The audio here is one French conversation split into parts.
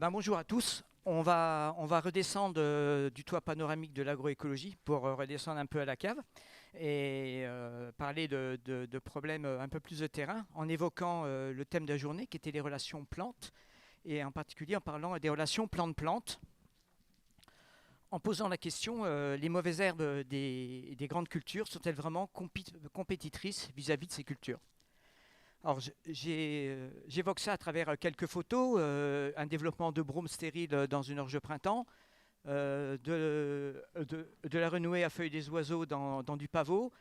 Bonjour à tous. On va redescendre du toit panoramique de l'agroécologie pour redescendre un peu à la cave et parler de problèmes un peu plus de terrain en évoquant le thème de la journée qui était les relations plantes et en particulier en parlant des relations plantes-plantes en posant la question les mauvaises herbes des grandes cultures sont-elles vraiment compétitrices vis-à-vis de ces cultures? Alors, j'évoque ça à travers quelques photos, un développement de brome stérile dans une orge de printemps, de la renouée à feuilles des oiseaux dans du pavot,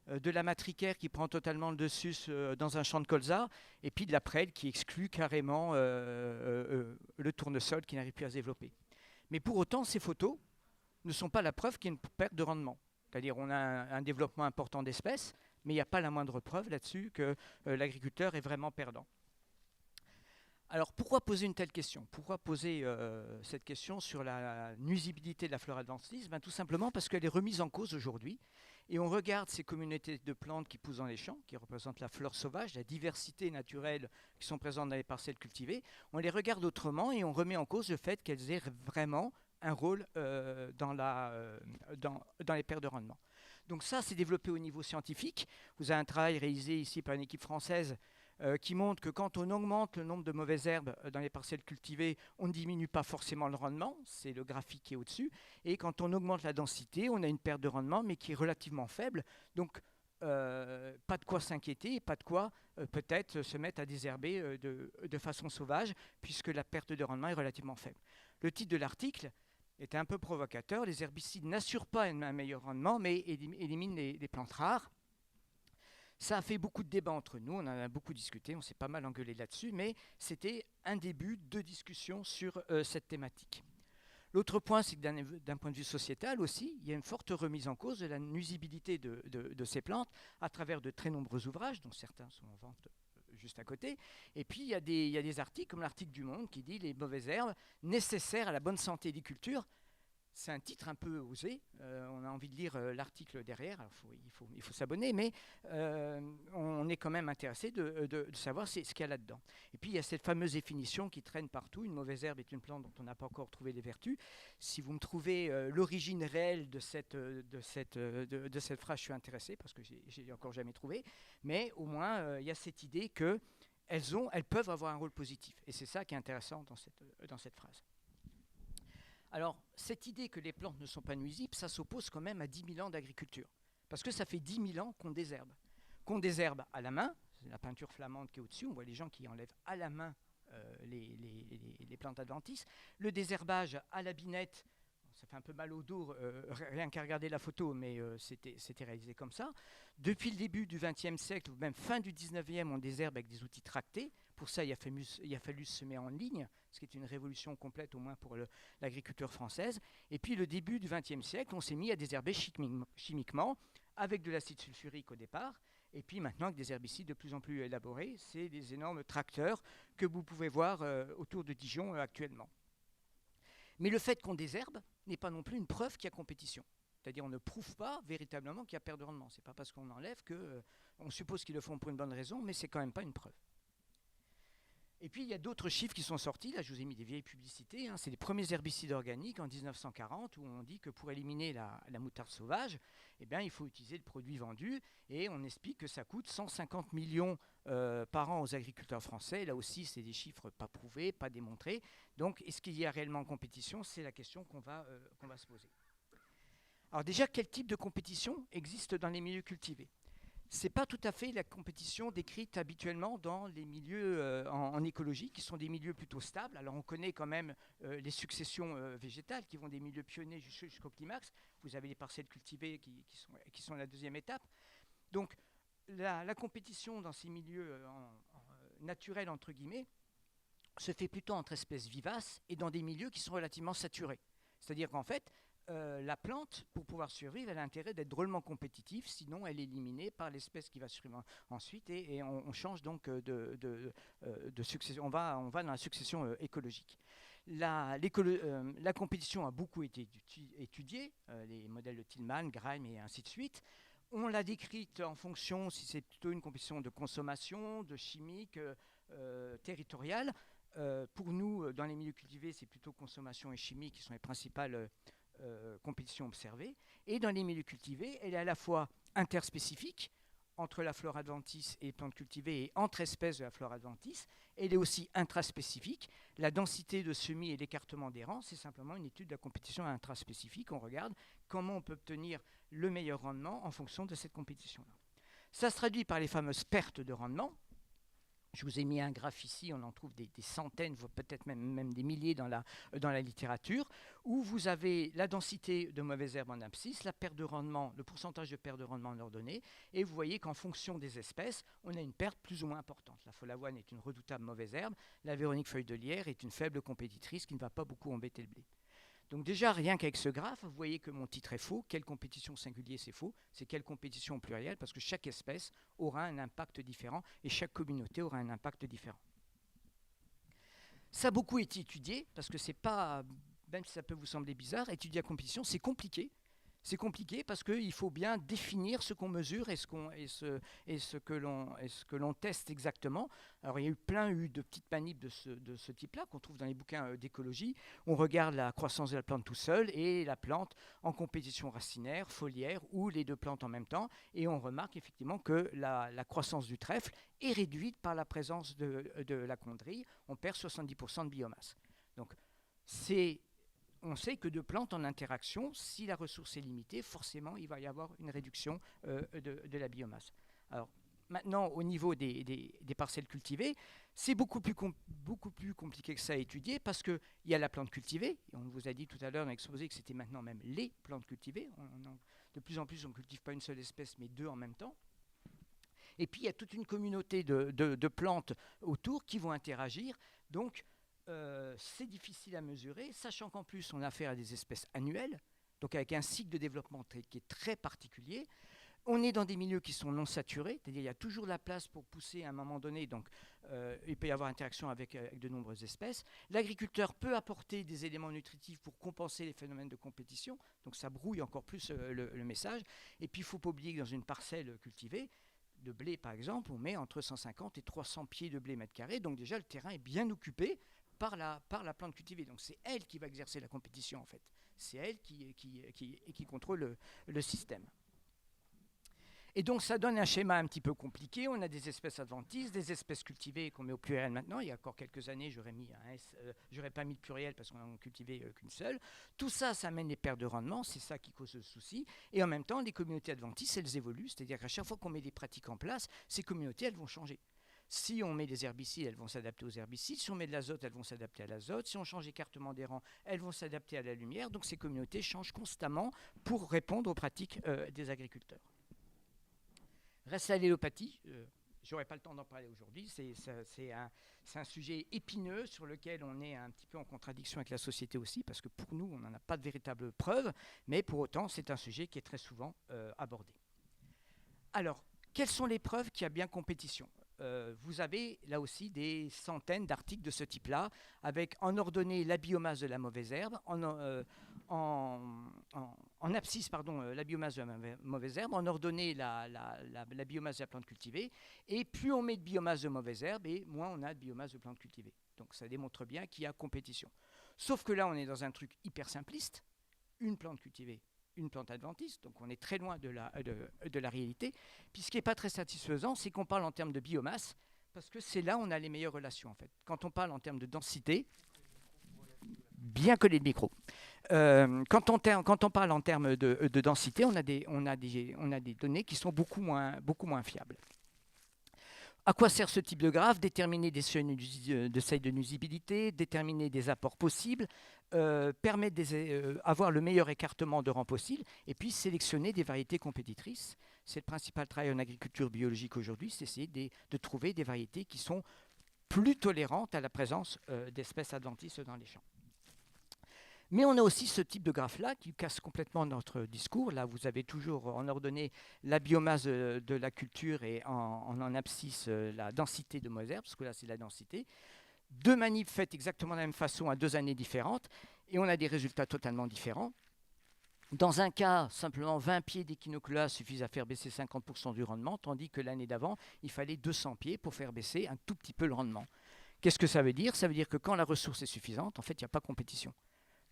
de la matricaire qui prend totalement le dessus dans un champ de colza, et puis de la prêle qui exclut carrément le tournesol qui n'arrive plus à se développer. Mais pour autant, ces photos ne sont pas la preuve qu'il y a une perte de rendement. C'est-à-dire on a un développement important d'espèces, mais il n'y a pas la moindre preuve là-dessus que l'agriculteur est vraiment perdant. Alors pourquoi poser une telle question? Pourquoi poser cette question sur la nuisibilité de la flore adventice? Tout simplement parce qu'elle est remise en cause aujourd'hui. Et on regarde ces communautés de plantes qui poussent dans les champs, qui représentent la flore sauvage, la diversité naturelle qui sont présentes dans les parcelles cultivées. On les regarde autrement et on remet en cause le fait qu'elles aient vraiment un rôle dans les pertes de rendement. Donc ça, c'est développé au niveau scientifique. Vous avez un travail réalisé ici par une équipe française qui montre que quand on augmente le nombre de mauvaises herbes dans les parcelles cultivées, on ne diminue pas forcément le rendement, c'est le graphique qui est au-dessus, et quand on augmente la densité, on a une perte de rendement, mais qui est relativement faible, donc pas de quoi s'inquiéter, et pas de quoi peut-être se mettre à désherber de façon sauvage, puisque la perte de rendement est relativement faible. Le titre de l'article était un peu provocateur, les herbicides n'assurent pas un meilleur rendement, mais éliminent les plantes rares. Ça a fait beaucoup de débats entre nous, on en a beaucoup discuté, on s'est pas mal engueulé là-dessus, mais c'était un début de discussion sur cette thématique. L'autre point, c'est que d'un point de vue sociétal aussi, il y a une forte remise en cause de la nuisibilité de ces plantes à travers de très nombreux ouvrages, dont certains sont en vente juste à côté. Et puis, il y a des articles, comme l'article du Monde, qui dit « Les mauvaises herbes nécessaires à la bonne santé des cultures ». C'est un titre un peu osé, on a envie de lire l'article derrière, alors il faut s'abonner, mais on est quand même intéressé de savoir ce qu'il y a là-dedans. Et puis il y a cette fameuse définition qui traîne partout, une mauvaise herbe est une plante dont on n'a pas encore trouvé les vertus. Si vous me trouvez l'origine réelle de cette phrase, je suis intéressé, parce que j'ai encore jamais trouvé, mais au moins il y a cette idée qu'elles peuvent avoir un rôle positif, et c'est ça qui est intéressant dans cette phrase. Alors, cette idée que les plantes ne sont pas nuisibles, ça s'oppose quand même à 10 000 ans d'agriculture. Parce que ça fait 10 000 ans qu'on désherbe. Qu'on désherbe à la main, c'est la peinture flamande qui est au-dessus, on voit les gens qui enlèvent à la main les plantes adventices. Le désherbage à la binette, ça fait un peu mal au dos, rien qu'à regarder la photo, mais c'était réalisé comme ça. Depuis le début du XXe siècle, ou même fin du XIXe, on désherbe avec des outils tractés. Pour ça, il a fallu se semer en ligne, ce qui est une révolution complète, au moins pour l'agriculture française. Et puis, le début du XXe siècle, on s'est mis à désherber chimiquement, avec de l'acide sulfurique au départ, et puis maintenant avec des herbicides de plus en plus élaborés. C'est des énormes tracteurs que vous pouvez voir autour de Dijon actuellement. Mais le fait qu'on désherbe n'est pas non plus une preuve qu'il y a compétition. C'est-à-dire on ne prouve pas véritablement qu'il y a perte de rendement. Ce n'est pas parce qu'on enlève que... on suppose qu'ils le font pour une bonne raison, mais ce n'est quand même pas une preuve. Et puis il y a d'autres chiffres qui sont sortis. Là, je vous ai mis des vieilles publicités. C'est les premiers herbicides organiques en 1940 où on dit que pour éliminer la moutarde sauvage, il faut utiliser le produit vendu. Et on explique que ça coûte 150 millions par an aux agriculteurs français. Là aussi, c'est des chiffres pas prouvés, pas démontrés. Donc, est-ce qu'il y a réellement compétition? C'est la question qu'on va se poser. Alors déjà, quel type de compétition existe dans les milieux cultivés? Ce n'est pas tout à fait la compétition décrite habituellement dans les milieux en écologie, qui sont des milieux plutôt stables. Alors on connaît quand même les successions végétales qui vont des milieux pionniers jusqu'au climax. Vous avez les parcelles cultivées qui sont la deuxième étape. Donc la compétition dans ces milieux naturels, entre guillemets, se fait plutôt entre espèces vivaces et dans des milieux qui sont relativement saturés. C'est-à-dire qu'en fait, la plante, pour pouvoir survivre, elle a intérêt d'être drôlement compétitive, sinon elle est éliminée par l'espèce qui va survivre ensuite et on change donc de succession. On va dans la succession écologique. La compétition a beaucoup été étudiée, les modèles de Tillman, Grime et ainsi de suite. On l'a décrite en fonction si c'est plutôt une compétition de consommation, de chimique, territoriale. Pour nous, dans les milieux cultivés, c'est plutôt consommation et chimie qui sont les principales compétitions observées. Et dans les milieux cultivés, elle est à la fois interspécifique entre la flore adventice et les plantes cultivées et entre espèces de la flore adventice. Elle est aussi intraspécifique. La densité de semis et l'écartement des rangs, c'est simplement une étude de la compétition intraspécifique. On regarde comment on peut obtenir le meilleur rendement en fonction de cette compétition-là. Ça se traduit par les fameuses pertes de rendement. Je vous ai mis un graphe ici, on en trouve des centaines, peut-être même des milliers dans la littérature, où vous avez la densité de mauvaises herbes en abscisse, la perte de rendement, le pourcentage de perte de rendement en ordonnée, et vous voyez qu'en fonction des espèces, on a une perte plus ou moins importante. La follavoine est une redoutable mauvaise herbe, la véronique feuille de lierre est une faible compétitrice qui ne va pas beaucoup embêter le blé. Donc déjà, rien qu'avec ce graphe, vous voyez que mon titre est faux. Quelle compétition singulier, c'est faux. C'est quelle compétition au pluriel, parce que chaque espèce aura un impact différent et chaque communauté aura un impact différent. Ça a beaucoup été étudié, parce que c'est pas, même si ça peut vous sembler bizarre, étudier la compétition, c'est compliqué. C'est compliqué parce qu'il faut bien définir ce qu'on mesure et ce que l'on teste exactement. Alors il y a eu plein de petites manips de ce type-là qu'on trouve dans les bouquins d'écologie. On regarde la croissance de la plante tout seul et la plante en compétition racinaire, foliaire ou les deux plantes en même temps. Et on remarque effectivement que la croissance du trèfle est réduite par la présence de la chondrille. On perd 70% de biomasse. Donc on sait que de plantes en interaction, si la ressource est limitée, forcément, il va y avoir une réduction de la biomasse. Alors, maintenant, au niveau des parcelles cultivées, c'est beaucoup plus compliqué que ça à étudier parce qu'il y a la plante cultivée. Et on vous a dit tout à l'heure dans l'exposé que c'était maintenant même les plantes cultivées. De plus en plus, on ne cultive pas une seule espèce, mais deux en même temps. Et puis, il y a toute une communauté de plantes autour qui vont interagir. Donc, c'est difficile à mesurer, sachant qu'en plus on a affaire à des espèces annuelles, donc avec un cycle de développement qui est très particulier. On est dans des milieux qui sont non saturés, c'est-à-dire il y a toujours la place pour pousser à un moment donné, donc il peut y avoir interaction avec de nombreuses espèces. L'agriculteur peut apporter des éléments nutritifs pour compenser les phénomènes de compétition, donc ça brouille encore plus le message. Et puis il ne faut pas oublier que dans une parcelle cultivée, de blé par exemple, on met entre 150 et 300 pieds de blé mètre carré, donc déjà le terrain est bien occupé par la plante cultivée. Donc c'est elle qui va exercer la compétition en fait. C'est elle qui contrôle le système. Et donc ça donne un schéma un petit peu compliqué. On a des espèces adventices, des espèces cultivées qu'on met au pluriel maintenant. Il y a encore quelques années, j'aurais pas mis le pluriel parce qu'on n'en cultivait qu'une seule. Tout ça, ça amène des pertes de rendement. C'est ça qui cause le souci. Et en même temps, les communautés adventices, elles évoluent. C'est-à-dire qu'à chaque fois qu'on met des pratiques en place, ces communautés, elles vont changer. Si on met des herbicides, elles vont s'adapter aux herbicides. Si on met de l'azote, elles vont s'adapter à l'azote. Si on change l'écartement des rangs, elles vont s'adapter à la lumière. Donc ces communautés changent constamment pour répondre aux pratiques des agriculteurs. Reste l'allélopathie. Je n'aurai pas le temps d'en parler aujourd'hui. C'est un sujet épineux sur lequel on est un petit peu en contradiction avec la société aussi, parce que pour nous, on n'en a pas de véritable preuve, mais pour autant, c'est un sujet qui est très souvent abordé. Alors, quelles sont les preuves qu'il y a bien compétition ? Vous avez là aussi des centaines d'articles de ce type-là, avec en ordonnée la biomasse de la mauvaise herbe, en abscisse la biomasse de la mauvaise herbe, en ordonnée la biomasse de la plante cultivée, et plus on met de biomasse de mauvaise herbe, et moins on a de biomasse de plante cultivée. Donc ça démontre bien qu'il y a compétition. Sauf que là, on est dans un truc hyper simpliste, une plante cultivée, une plante adventice, donc on est très loin de la réalité. Puis ce qui n'est pas très satisfaisant, c'est qu'on parle en termes de biomasse, parce que c'est là où on a les meilleures relations en fait. Quand on parle en termes de densité, bien coller le micro. Quand on parle en termes de densité, on a des données qui sont beaucoup moins fiables. À quoi sert ce type de graphe ? Déterminer des seuils de nuisibilité, déterminer des apports possibles, permettre d'avoir le meilleur écartement de rang possible, et puis sélectionner des variétés compétitrices. C'est le principal travail en agriculture biologique aujourd'hui, c'est essayer de trouver des variétés qui sont plus tolérantes à la présence d'espèces adventices dans les champs. Mais on a aussi ce type de graphe-là qui casse complètement notre discours. Là, vous avez toujours en ordonnée la biomasse de la culture et en abscisse la densité de Moser, parce que là, c'est la densité. Deux manips faites exactement de la même façon à 2 années différentes, et on a des résultats totalement différents. Dans un cas, simplement 20 pieds d'échinoclea suffisent à faire baisser 50% du rendement, tandis que l'année d'avant, il fallait 200 pieds pour faire baisser un tout petit peu le rendement. Qu'est-ce que ça veut dire? Ça veut dire que quand la ressource est suffisante, en fait, il n'y a pas compétition.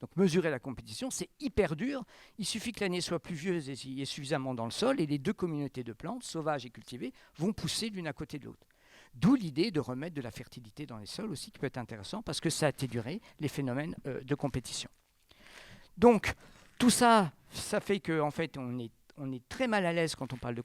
Donc mesurer la compétition, c'est hyper dur. Il suffit que l'année soit pluvieuse et il y ait suffisamment dans le sol, et les deux communautés de plantes, sauvages et cultivées, vont pousser l'une à côté de l'autre. D'où l'idée de remettre de la fertilité dans les sols aussi, qui peut être intéressant, parce que ça atténuerait les phénomènes de compétition. Donc, tout ça, ça fait qu'en fait, on est très mal à l'aise quand on parle de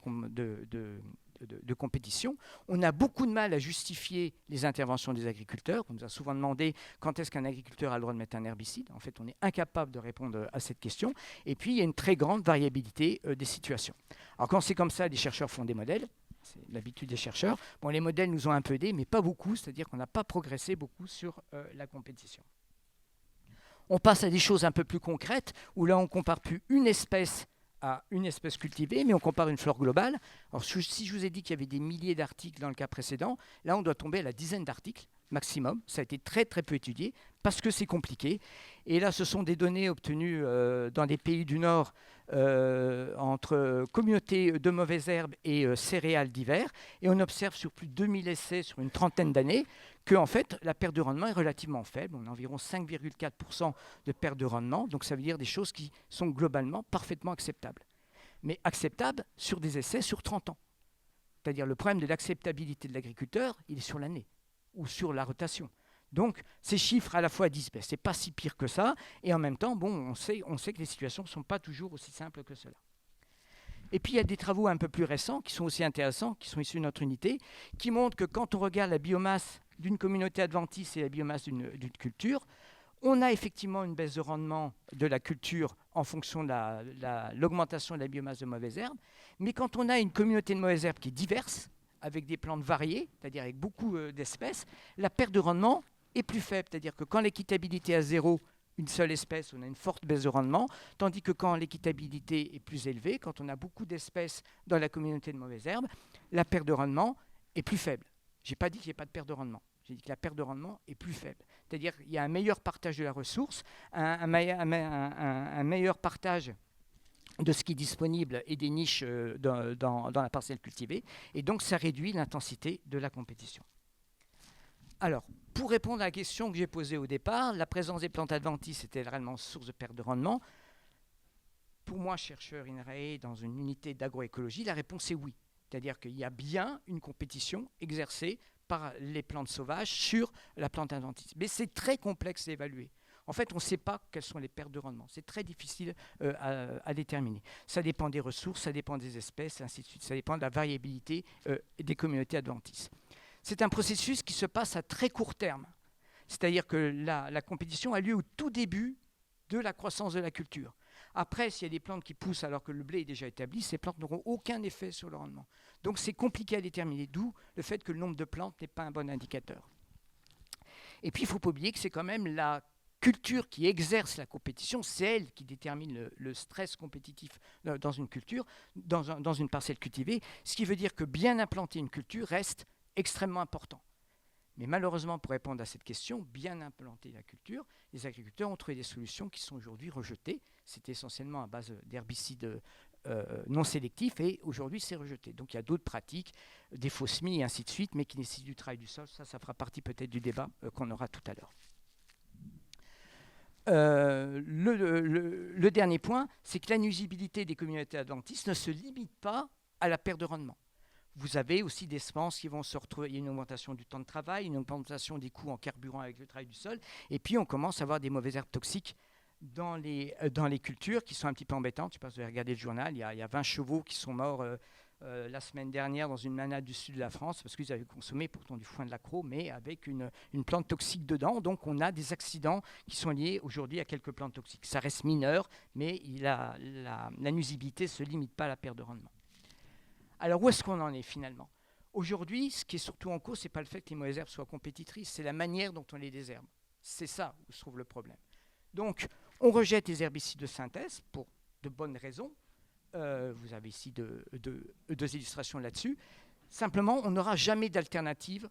compétition. On a beaucoup de mal à justifier les interventions des agriculteurs. On nous a souvent demandé quand est-ce qu'un agriculteur a le droit de mettre un herbicide. En fait, on est incapable de répondre à cette question. Et puis, il y a une très grande variabilité des situations. Alors, quand c'est comme ça, les chercheurs font des modèles. C'est l'habitude des chercheurs. Bon, les modèles nous ont un peu aidés, mais pas beaucoup. C'est-à-dire qu'on n'a pas progressé beaucoup sur la compétition. On passe à des choses un peu plus concrètes, où là, on ne compare plus une espèce à une espèce cultivée, mais on compare une flore globale. Alors, si je vous ai dit qu'il y avait des milliers d'articles dans le cas précédent, là, on doit tomber à la dizaine d'articles maximum. Ça a été très, très peu étudié, parce que c'est compliqué. Et là, ce sont des données obtenues dans des pays du Nord, entre communautés de mauvaises herbes et céréales d'hiver. Et on observe sur plus de 2000 essais sur une trentaine d'années que en fait, la perte de rendement est relativement faible. On a environ 5,4% de perte de rendement. Donc ça veut dire des choses qui sont globalement parfaitement acceptables. Mais acceptables sur des essais sur 30 ans. C'est-à-dire le problème de l'acceptabilité de l'agriculteur, il est sur l'année ou sur la rotation. Donc, ces chiffres à la fois disent ben, c'est pas si pire que ça, et en même temps, bon, on sait que les situations ne sont pas toujours aussi simples que cela. Et puis, il y a des travaux un peu plus récents qui sont aussi intéressants, qui sont issus de notre unité, qui montrent que quand on regarde la biomasse d'une communauté adventice et la biomasse d'une culture, on a effectivement une baisse de rendement de la culture en fonction de l'augmentation de la biomasse de mauvaises herbes, mais quand on a une communauté de mauvaises herbes qui est diverse, avec des plantes variées, c'est-à-dire avec beaucoup d'espèces, la perte de rendement est plus faible. C'est-à-dire que quand l'équitabilité est à zéro, une seule espèce, on a une forte baisse de rendement, tandis que quand l'équitabilité est plus élevée, quand on a beaucoup d'espèces dans la communauté de mauvaises herbes, la perte de rendement est plus faible. Je n'ai pas dit qu'il n'y ait pas de perte de rendement. J'ai dit que la perte de rendement est plus faible. C'est-à-dire qu'il y a un meilleur partage de la ressource, un meilleur partage de ce qui est disponible et des niches dans la parcelle cultivée. Et donc, ça réduit l'intensité de la compétition. Alors, pour répondre à la question que j'ai posée au départ, la présence des plantes adventices était réellement source de perte de rendement. Pour moi, chercheur INRAE dans une unité d'agroécologie, la réponse est oui. C'est-à-dire qu'il y a bien une compétition exercée par les plantes sauvages sur la plante adventice. Mais c'est très complexe à évaluer. En fait, on ne sait pas quelles sont les pertes de rendement. C'est très difficile à déterminer. Ça dépend des ressources, ça dépend des espèces, et ainsi de suite. Ça dépend de la variabilité des communautés adventices. C'est un processus qui se passe à très court terme. C'est-à-dire que la compétition a lieu au tout début de la croissance de la culture. Après, s'il y a des plantes qui poussent alors que le blé est déjà établi, ces plantes n'auront aucun effet sur le rendement. Donc c'est compliqué à déterminer, d'où le fait que le nombre de plantes n'est pas un bon indicateur. Et puis il ne faut pas oublier que c'est quand même la culture qui exerce la compétition, c'est elle qui détermine le stress compétitif dans une culture, dans une parcelle cultivée, ce qui veut dire que bien implanter une culture reste extrêmement important. Mais malheureusement, pour répondre à cette question, bien implanter la culture, les agriculteurs ont trouvé des solutions qui sont aujourd'hui rejetées. C'était essentiellement à base d'herbicides non sélectifs et aujourd'hui c'est rejeté. Donc il y a d'autres pratiques, des faux semis et ainsi de suite, mais qui nécessitent du travail du sol. Ça fera partie peut-être du débat qu'on aura tout à l'heure. Le dernier point, c'est que la nuisibilité des communautés adventistes ne se limite pas à la perte de rendement. Vous avez aussi des semences qui vont se retrouver, il y a une augmentation du temps de travail, une augmentation des coûts en carburant avec le travail du sol, et puis on commence à avoir des mauvaises herbes toxiques dans les cultures qui sont un petit peu embêtantes. Je ne sais pas si vous avez regardé le journal, il y a 20 chevaux qui sont morts la semaine dernière dans une manade du sud de la France parce qu'ils avaient consommé pourtant du foin de l'accro, mais avec une plante toxique dedans. Donc on a des accidents qui sont liés aujourd'hui à quelques plantes toxiques. Ça reste mineur, mais la nuisibilité ne se limite pas à la perte de rendement. Alors, où est-ce qu'on en est finalement? Aujourd'hui, ce qui est surtout en cause, ce n'est pas le fait que les mauvaises herbes soient compétitrices, c'est la manière dont on les désherbe. C'est ça où se trouve le problème. Donc, on rejette les herbicides de synthèse pour de bonnes raisons. Vous avez ici deux illustrations là-dessus. Simplement, on n'aura jamais d'alternative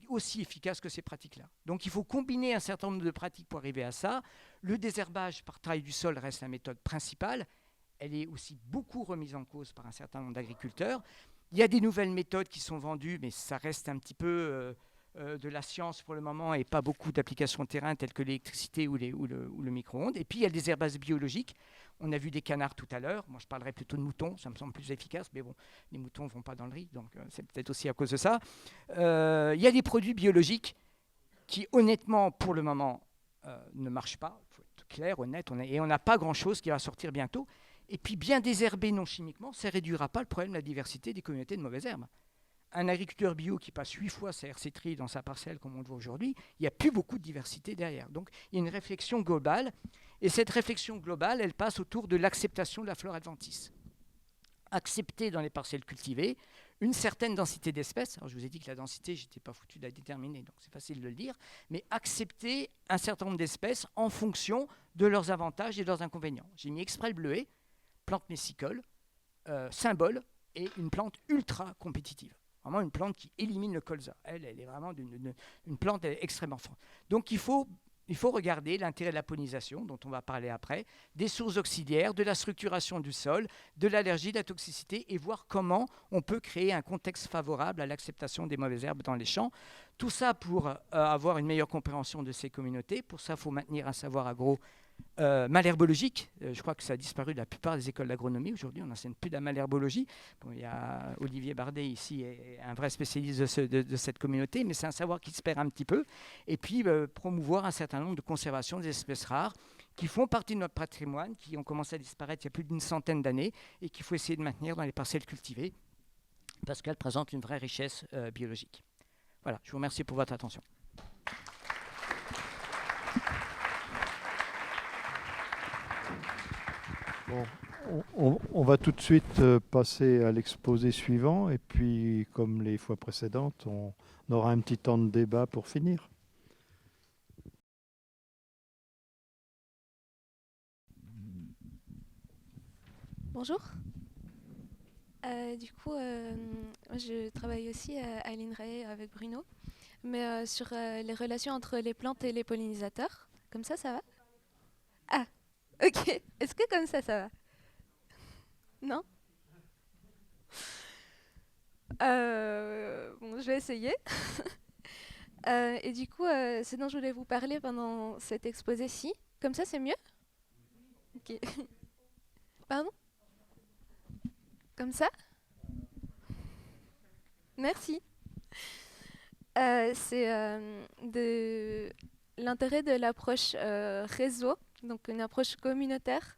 aussi efficace que ces pratiques-là. Donc, il faut combiner un certain nombre de pratiques pour arriver à ça. Le désherbage par travail du sol reste la méthode principale. Elle est aussi beaucoup remise en cause par un certain nombre d'agriculteurs. Il y a des nouvelles méthodes qui sont vendues, mais ça reste un petit peu de la science pour le moment et pas beaucoup d'applications de terrain telles que l'électricité ou le micro-ondes. Et puis il y a des herbacées biologiques. On a vu des canards tout à l'heure. Moi, je parlerais plutôt de moutons. Ça me semble plus efficace. Mais bon, les moutons ne vont pas dans le riz. Donc, c'est peut-être aussi à cause de ça. Il y a des produits biologiques qui, honnêtement, pour le moment, ne marchent pas. Il faut être clair, honnête. Et on n'a pas grand-chose qui va sortir bientôt. Et puis, bien désherber non chimiquement, ça ne réduira pas le problème de la diversité des communautés de mauvaises herbes. Un agriculteur bio qui passe 8 fois sa RC tri dans sa parcelle, comme on le voit aujourd'hui, il n'y a plus beaucoup de diversité derrière. Donc, il y a une réflexion globale. Et cette réflexion globale, elle passe autour de l'acceptation de la flore adventice. Accepter dans les parcelles cultivées une certaine densité d'espèces. Alors, je vous ai dit que la densité, je n'étais pas foutu de la déterminer, donc c'est facile de le dire. Mais accepter un certain nombre d'espèces en fonction de leurs avantages et de leurs inconvénients. J'ai mis exprès le bleuet, plante messicole, symbole, et une plante ultra compétitive. Vraiment une plante qui élimine le colza. Elle est vraiment une plante extrêmement forte. Donc il faut regarder l'intérêt de la pollinisation, dont on va parler après, des sources auxiliaires, de la structuration du sol, de l'allergie, de la toxicité, et voir comment on peut créer un contexte favorable à l'acceptation des mauvaises herbes dans les champs. Tout ça pour avoir une meilleure compréhension de ces communautés. Pour ça, il faut maintenir un savoir agro malherbologique. Je crois que ça a disparu de la plupart des écoles d'agronomie. Aujourd'hui, on n'enseigne plus de la malherbologie. Bon, il y a Olivier Bardet ici, est un vrai spécialiste de cette communauté, mais c'est un savoir qui se perd un petit peu. Et puis, promouvoir un certain nombre de conservations des espèces rares qui font partie de notre patrimoine, qui ont commencé à disparaître il y a plus d'une centaine d'années et qu'il faut essayer de maintenir dans les parcelles cultivées parce qu'elles présentent une vraie richesse biologique. Voilà, je vous remercie pour votre attention. Bon, on va tout de suite passer à l'exposé suivant et puis, comme les fois précédentes, on aura un petit temps de débat pour finir. Bonjour. Moi, je travaille aussi à l'INRAE avec Bruno, mais sur les relations entre les plantes et les pollinisateurs. Comme ça va? Ah, ok. Est-ce que comme ça va? Non? Bon, je vais essayer. Ce dont je voulais vous parler pendant cet exposé-ci, comme ça c'est mieux? Ok. Pardon? Comme ça? Merci. C'est de l'intérêt de l'approche réseau, donc une approche communautaire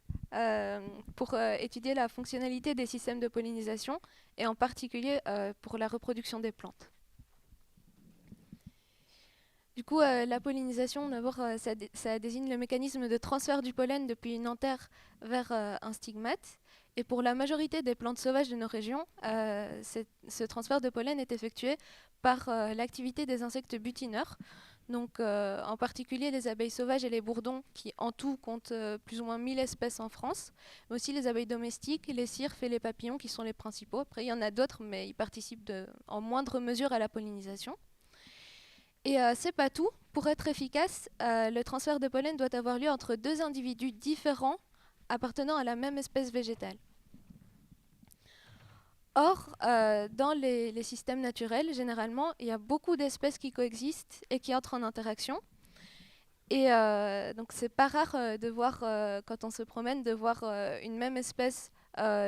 pour étudier la fonctionnalité des systèmes de pollinisation et en particulier pour la reproduction des plantes. Du coup, la pollinisation, d'abord, ça désigne le mécanisme de transfert du pollen depuis une anthère vers un stigmate. Et pour la majorité des plantes sauvages de nos régions, ce transfert de pollen est effectué par l'activité des insectes butineurs, donc en particulier les abeilles sauvages et les bourdons, qui en tout comptent plus ou moins 1000 espèces en France, mais aussi les abeilles domestiques, les cirfes et les papillons qui sont les principaux. Après, il y en a d'autres, mais ils participent en moindre mesure à la pollinisation. Et c'est pas tout. Pour être efficace, le transfert de pollen doit avoir lieu entre deux individus différents appartenant à la même espèce végétale. Or, dans les systèmes naturels, généralement, il y a beaucoup d'espèces qui coexistent et qui entrent en interaction. Et donc, c'est pas rare de voir, quand on se promène, de voir une même espèce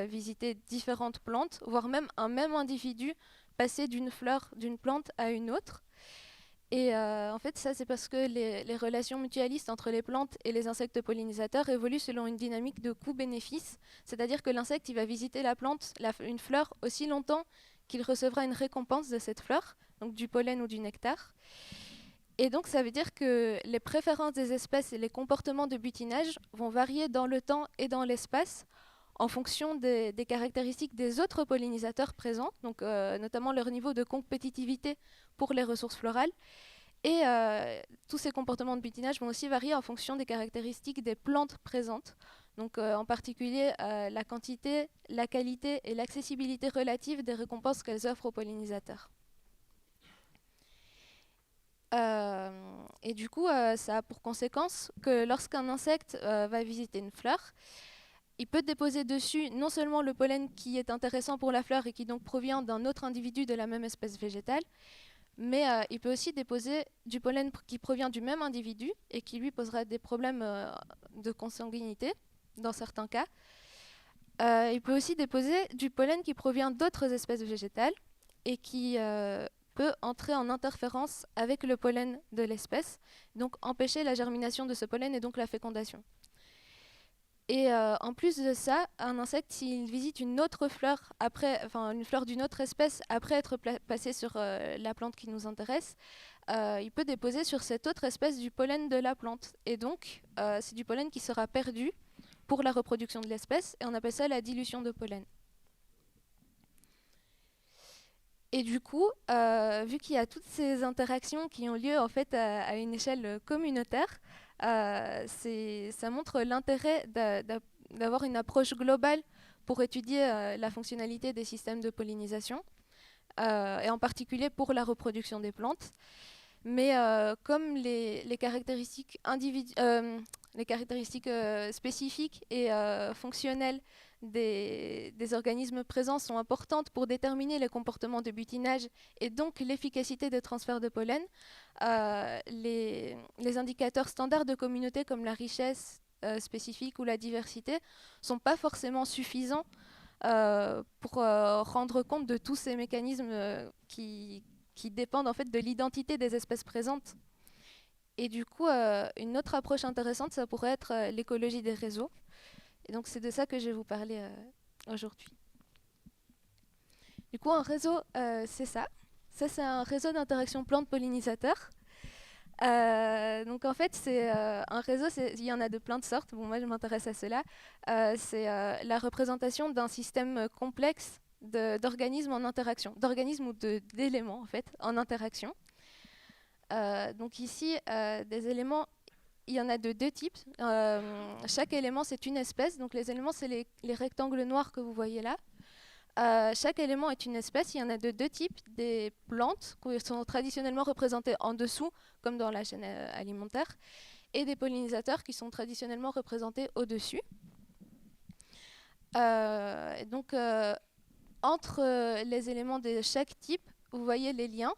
visiter différentes plantes, voire même un même individu passer d'une fleur d'une plante à une autre. Et en fait, ça, c'est parce que les relations mutualistes entre les plantes et les insectes pollinisateurs évoluent selon une dynamique de coût-bénéfice. C'est-à-dire que l'insecte, il va visiter la plante, une fleur, aussi longtemps qu'il recevra une récompense de cette fleur, donc du pollen ou du nectar. Et donc, ça veut dire que les préférences des espèces et les comportements de butinage vont varier dans le temps et dans l'espace en fonction des caractéristiques des autres pollinisateurs présents, donc notamment leur niveau de compétitivité pour les ressources florales. Et tous ces comportements de butinage vont aussi varier en fonction des caractéristiques des plantes présentes. Donc en particulier la quantité, la qualité et l'accessibilité relative des récompenses qu'elles offrent aux pollinisateurs. Et du coup, ça a pour conséquence que lorsqu'un insecte va visiter une fleur, il peut déposer dessus non seulement le pollen qui est intéressant pour la fleur et qui donc provient d'un autre individu de la même espèce végétale, Mais il peut aussi déposer du pollen qui provient du même individu et qui lui poserait des problèmes de consanguinité dans certains cas. Il peut aussi déposer du pollen qui provient d'autres espèces végétales et qui peut entrer en interférence avec le pollen de l'espèce, donc empêcher la germination de ce pollen et donc la fécondation. Et en plus de ça, un insecte, s'il visite une autre fleur, une fleur d'une autre espèce, après être passé sur la plante qui nous intéresse, il peut déposer sur cette autre espèce du pollen de la plante. Et donc, c'est du pollen qui sera perdu pour la reproduction de l'espèce, et on appelle ça la dilution de pollen. Et du coup, vu qu'il y a toutes ces interactions qui ont lieu en fait à une échelle communautaire, ça montre l'intérêt d'avoir une approche globale pour étudier la fonctionnalité des systèmes de pollinisation, et en particulier pour la reproduction des plantes. Mais comme les caractéristiques spécifiques et fonctionnelles des organismes présents sont importantes pour déterminer les comportements de butinage et donc l'efficacité des transferts de pollen, les indicateurs standards de communauté comme la richesse spécifique ou la diversité ne sont pas forcément suffisants pour rendre compte de tous ces mécanismes qui dépendent en fait de l'identité des espèces présentes. Et du coup, une autre approche intéressante, ça pourrait être l'écologie des réseaux. Et donc c'est de ça que je vais vous parler aujourd'hui. Du coup, un réseau, c'est ça. Ça, c'est un réseau d'interaction plante-pollinisateur. Donc en fait, c'est un réseau, il y en a de plein de sortes. Bon, moi, je m'intéresse à cela. C'est la représentation d'un système complexe d'organismes en interaction, d'organismes ou d'éléments en fait en interaction. Donc ici, des éléments, il y en a de deux types. Chaque élément, c'est une espèce. Donc les éléments, c'est les rectangles noirs que vous voyez là. Chaque élément est une espèce. Il y en a de deux types. Des plantes qui sont traditionnellement représentées en dessous, comme dans la chaîne alimentaire, et des pollinisateurs qui sont traditionnellement représentés au-dessus. Donc entre les éléments de chaque type, vous voyez les liens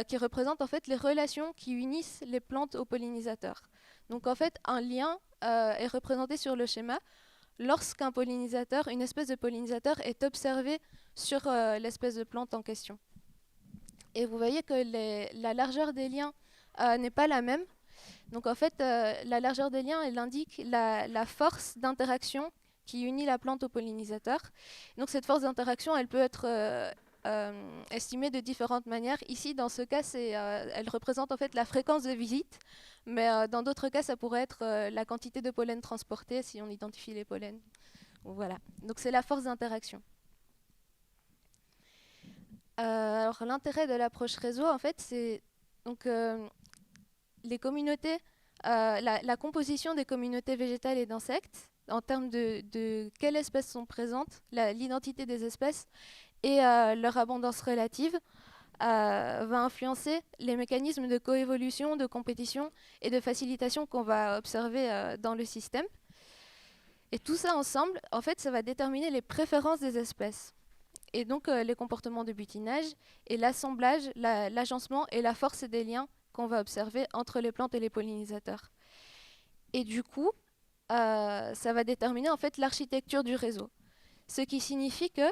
qui représentent en fait les relations qui unissent les plantes aux pollinisateurs. Donc en fait, un lien est représenté sur le schéma lorsqu'un pollinisateur, une espèce de pollinisateur est observée sur l'espèce de plante en question. Et vous voyez que la largeur des liens n'est pas la même. Donc en fait, la largeur des liens, elle indique la force d'interaction qui unit la plante au pollinisateur. Donc cette force d'interaction, elle peut être estimée de différentes manières. Ici, dans ce cas, elle représente en fait la fréquence de visite, mais dans d'autres cas, ça pourrait être la quantité de pollen transporté si on identifie les pollens. Voilà. Donc c'est la force d'interaction. Alors l'intérêt de l'approche réseau, en fait, c'est donc les communautés, la composition des communautés végétales et d'insectes en termes de quelles espèces sont présentes, l'identité des espèces et leur abondance relative va influencer les mécanismes de coévolution, de compétition et de facilitation qu'on va observer dans le système. Et tout ça ensemble, en fait, ça va déterminer les préférences des espèces. Et donc les comportements de butinage et l'assemblage, l'agencement et la force des liens qu'on va observer entre les plantes et les pollinisateurs. Et du coup, ça va déterminer en fait l'architecture du réseau. Ce qui signifie que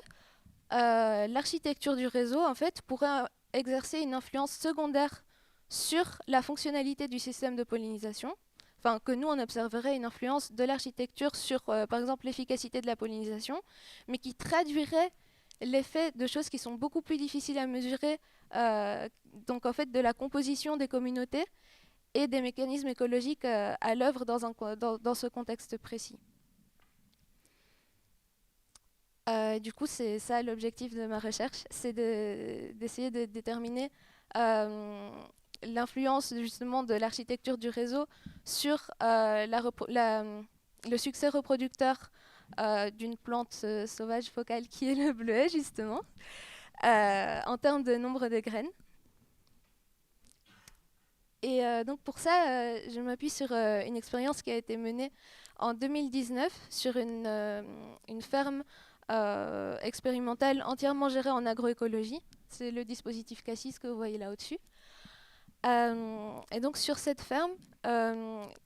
l'architecture du réseau en fait, pourrait exercer une influence secondaire sur la fonctionnalité du système de pollinisation. Enfin, que nous, on observerait une influence de l'architecture sur, par exemple, l'efficacité de la pollinisation, mais qui traduirait l'effet de choses qui sont beaucoup plus difficiles à mesurer, donc en fait de la composition des communautés et des mécanismes écologiques à l'œuvre dans ce contexte précis. Du coup, c'est ça l'objectif de ma recherche, c'est d'essayer de déterminer l'influence justement de l'architecture du réseau sur le succès reproducteur d'une plante sauvage focale qui est le bleuet justement, en termes de nombre de graines. Et donc pour ça, je m'appuie sur une expérience qui a été menée en 2019 sur une ferme expérimentale entièrement gérée en agroécologie C'est le dispositif Cassis que vous voyez là au-dessus. Et donc sur cette ferme,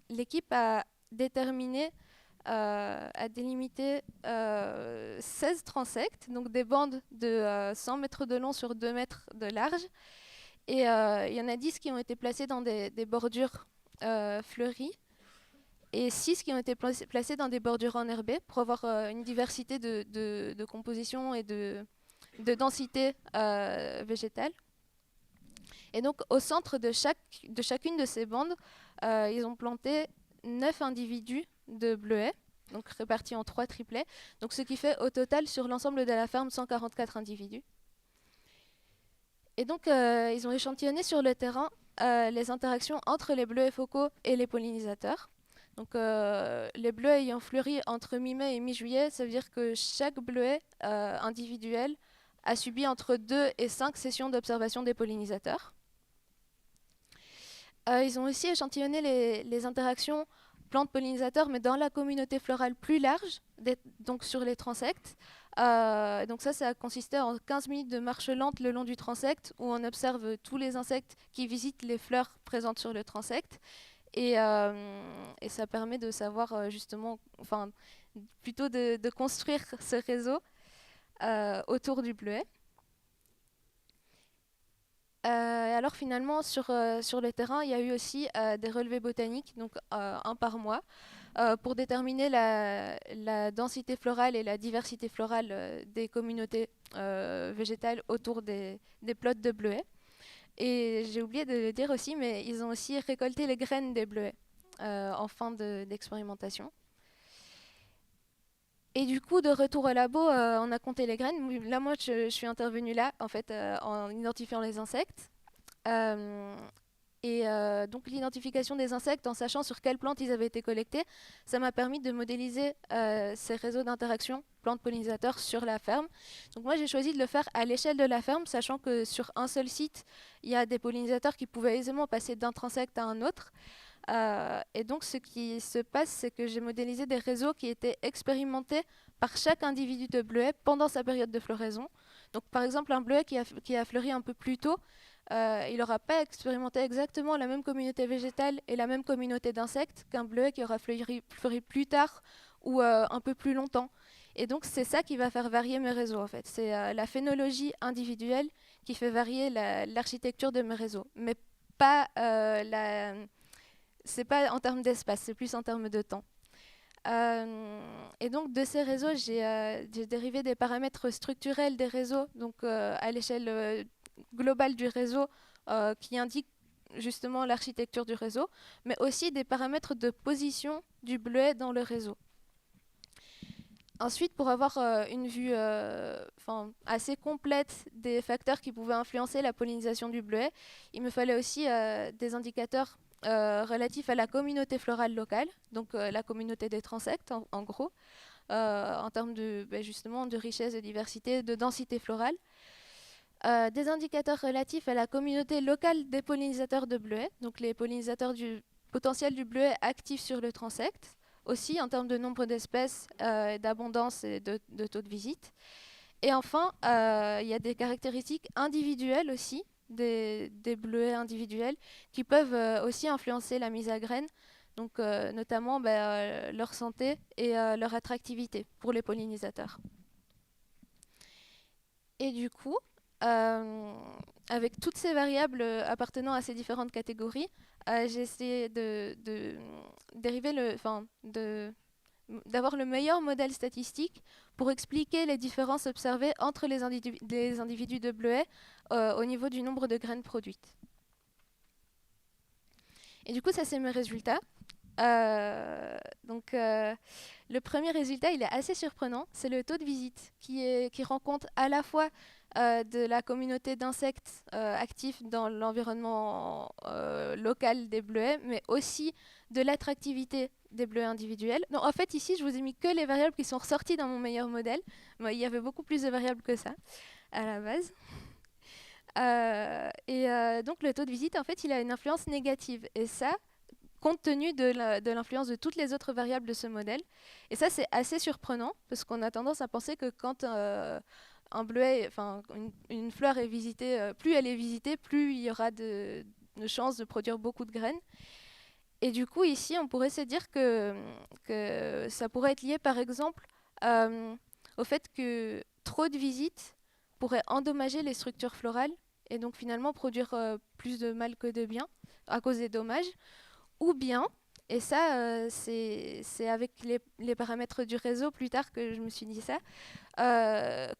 l'équipe a déterminé, a délimité 16 transects, donc des bandes de 100 mètres de long sur 2 mètres de large. Et il y en a 10 qui ont été placés dans des bordures fleuries et 6 qui ont été placés dans des bordures enherbées pour avoir une diversité de composition et de densité végétale. Et donc au centre de chacune de ces bandes, ils ont planté 9 individus de bleuets, donc répartis en 3 triplets, donc ce qui fait au total sur l'ensemble de la ferme 144 individus. Et donc ils ont échantillonné sur le terrain les interactions entre les bleuets focaux et les pollinisateurs. Donc les bleuets ayant fleuri entre mi-mai et mi-juillet, ça veut dire que chaque bleuet individuel a subi entre 2 et 5 sessions d'observation des pollinisateurs. Ils ont aussi échantillonné les interactions plantes-pollinisateurs, mais dans la communauté florale plus large, donc sur les transects. Donc ça a consisté en 15 minutes de marche lente le long du transect, où on observe tous les insectes qui visitent les fleurs présentes sur le transect. Et ça permet de savoir justement, enfin, plutôt de construire ce réseau autour du bleuet. Alors finalement, sur le terrain, il y a eu aussi des relevés botaniques, donc un par mois, pour déterminer la densité florale et la diversité florale des communautés végétales autour des plots de bleuets. Et j'ai oublié de le dire aussi, mais ils ont aussi récolté les graines des bleuets en fin d'expérimentation. Et du coup, de retour au labo, on a compté les graines. Là, moi, je suis intervenue là, en fait, en identifiant les insectes. Donc, l'identification des insectes, en sachant sur quelles plantes ils avaient été collectés, ça m'a permis de modéliser ces réseaux d'interaction plantes-pollinisateurs sur la ferme. Donc, moi, j'ai choisi de le faire à l'échelle de la ferme, sachant que sur un seul site, il y a des pollinisateurs qui pouvaient aisément passer d'un transect à un autre. Et donc, ce qui se passe, c'est que j'ai modélisé des réseaux qui étaient expérimentés par chaque individu de bleuet pendant sa période de floraison. Donc, par exemple, un bleuet qui a fleuri un peu plus tôt, il n'aura pas expérimenté exactement la même communauté végétale et la même communauté d'insectes qu'un bleuet qui aura fleuri plus tard ou un peu plus longtemps. Et donc, c'est ça qui va faire varier mes réseaux, en fait. C'est la phénologie individuelle qui fait varier l'architecture de mes réseaux, mais pas c'est pas en termes d'espace, c'est plus en termes de temps. Et donc de ces réseaux, j'ai dérivé des paramètres structurels des réseaux, donc à l'échelle globale du réseau, qui indiquent justement l'architecture du réseau, mais aussi des paramètres de position du bleuet dans le réseau. Ensuite, pour avoir une vue assez complète des facteurs qui pouvaient influencer la pollinisation du bleuet, il me fallait aussi des indicateurs relatifs à la communauté florale locale, donc la communauté des transects en gros, en termes justement de richesse, de diversité, de densité florale. Des indicateurs relatifs à la communauté locale des pollinisateurs de bleuets, donc les pollinisateurs potentiels du bleuet actifs sur le transect, aussi en termes de nombre d'espèces, d'abondance et de taux de visite. Et enfin, il y a des caractéristiques individuelles aussi, des bleuets individuels, qui peuvent aussi influencer la mise à graines, donc notamment leur santé et leur attractivité pour les pollinisateurs. Et du coup, avec toutes ces variables appartenant à ces différentes catégories, j'ai essayé d'avoir le meilleur modèle statistique pour expliquer les différences observées entre les individus de bleuets au niveau du nombre de graines produites. Et du coup, ça c'est mes résultats. Le premier résultat, il est assez surprenant, c'est le taux de visite qui rend compte à la fois de la communauté d'insectes actifs dans l'environnement local des bleuets, mais aussi de l'attractivité des bleuets individuels. Donc, en fait, ici, je vous ai mis que les variables qui sont ressorties dans mon meilleur modèle. Bon, il y avait beaucoup plus de variables que ça à la base. Donc, le taux de visite, en fait, il a une influence négative. Et ça, compte tenu de l'influence de toutes les autres variables de ce modèle. Et ça, c'est assez surprenant, parce qu'on a tendance à penser que quand un bleuet, une fleur est visitée, plus elle est visitée, plus il y aura de chances de produire beaucoup de graines. Et du coup, ici, on pourrait se dire que ça pourrait être lié, par exemple, au fait que trop de visites pourraient endommager les structures florales et donc finalement produire plus de mal que de bien à cause des dommages. Ou bien, et ça, c'est avec les paramètres du réseau plus tard que je me suis dit ça,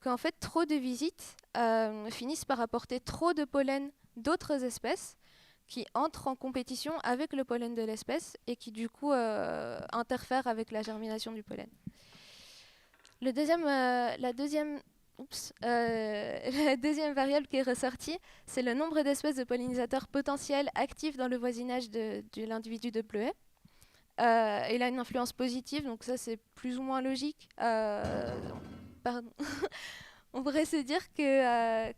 qu'en fait, trop de visites finissent par apporter trop de pollen d'autres espèces qui entrent en compétition avec le pollen de l'espèce et qui du coup interfèrent avec la germination du pollen. La deuxième variable qui est ressortie, c'est le nombre d'espèces de pollinisateurs potentiels actifs dans le voisinage de l'individu de bleuet. Il a une influence positive, donc ça c'est plus ou moins logique. Pardon. On pourrait se dire que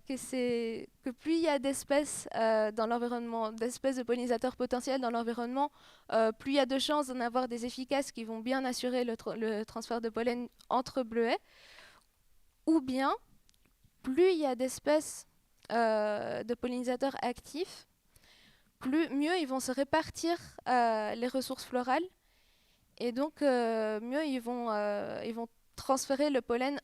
plus il y a d'espèces dans l'environnement, d'espèces de pollinisateurs potentiels dans l'environnement, plus il y a de chances d'en avoir des efficaces qui vont bien assurer le transfert de pollen entre bleuets. Ou bien, plus il y a d'espèces de pollinisateurs actifs, mieux ils vont se répartir les ressources florales. Et donc, mieux ils vont transférer le pollen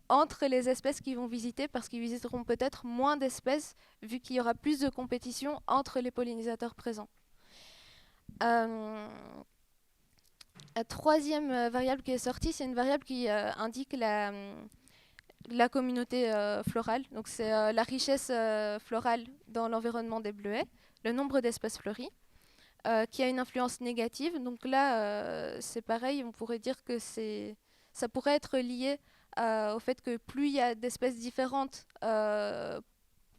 entre les espèces qu'ils vont visiter parce qu'ils visiteront peut-être moins d'espèces vu qu'il y aura plus de compétition entre les pollinisateurs présents. La troisième variable qui est sortie, c'est une variable qui indique la communauté florale. Donc c'est la richesse florale dans l'environnement des bleuets, le nombre d'espèces fleuries, qui a une influence négative. Donc là, c'est pareil, on pourrait dire que ça pourrait être lié au fait que plus il y a d'espèces différentes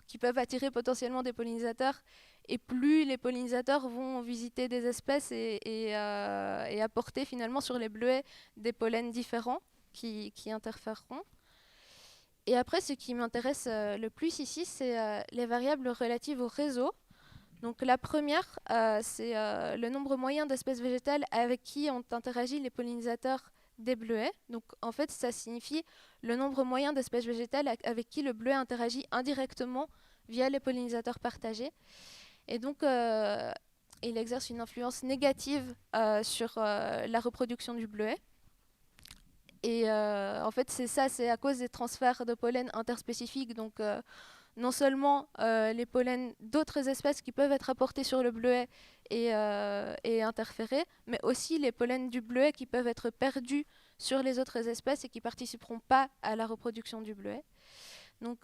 qui peuvent attirer potentiellement des pollinisateurs, et plus les pollinisateurs vont visiter des espèces et apporter finalement sur les bleuets des pollens différents qui interféreront. Et après, ce qui m'intéresse le plus ici, c'est les variables relatives au réseau. Donc la première, c'est le nombre moyen d'espèces végétales avec qui ont interagi les pollinisateurs des bleuets. Donc en fait, ça signifie le nombre moyen d'espèces végétales avec qui le bleuet interagit indirectement via les pollinisateurs partagés. Et donc, il exerce une influence négative sur la reproduction du bleuet. Et en fait, c'est à cause des transferts de pollen interspécifiques. Donc, non seulement les pollens d'autres espèces qui peuvent être apportés sur le bleuet et interférer, mais aussi les pollens du bleuet qui peuvent être perdus sur les autres espèces et qui ne participeront pas à la reproduction du bleuet. Donc,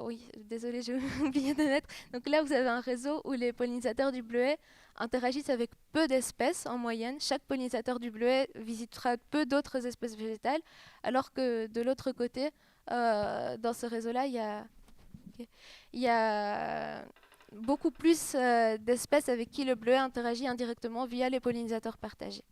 oui, désolée, j'ai oublié de mettre. Donc là, vous avez un réseau où les pollinisateurs du bleuet interagissent avec peu d'espèces en moyenne. Chaque pollinisateur du bleuet visitera peu d'autres espèces végétales, alors que de l'autre côté, dans ce réseau-là, il y a beaucoup plus d'espèces avec qui le bleuet interagit indirectement via les pollinisateurs partagés.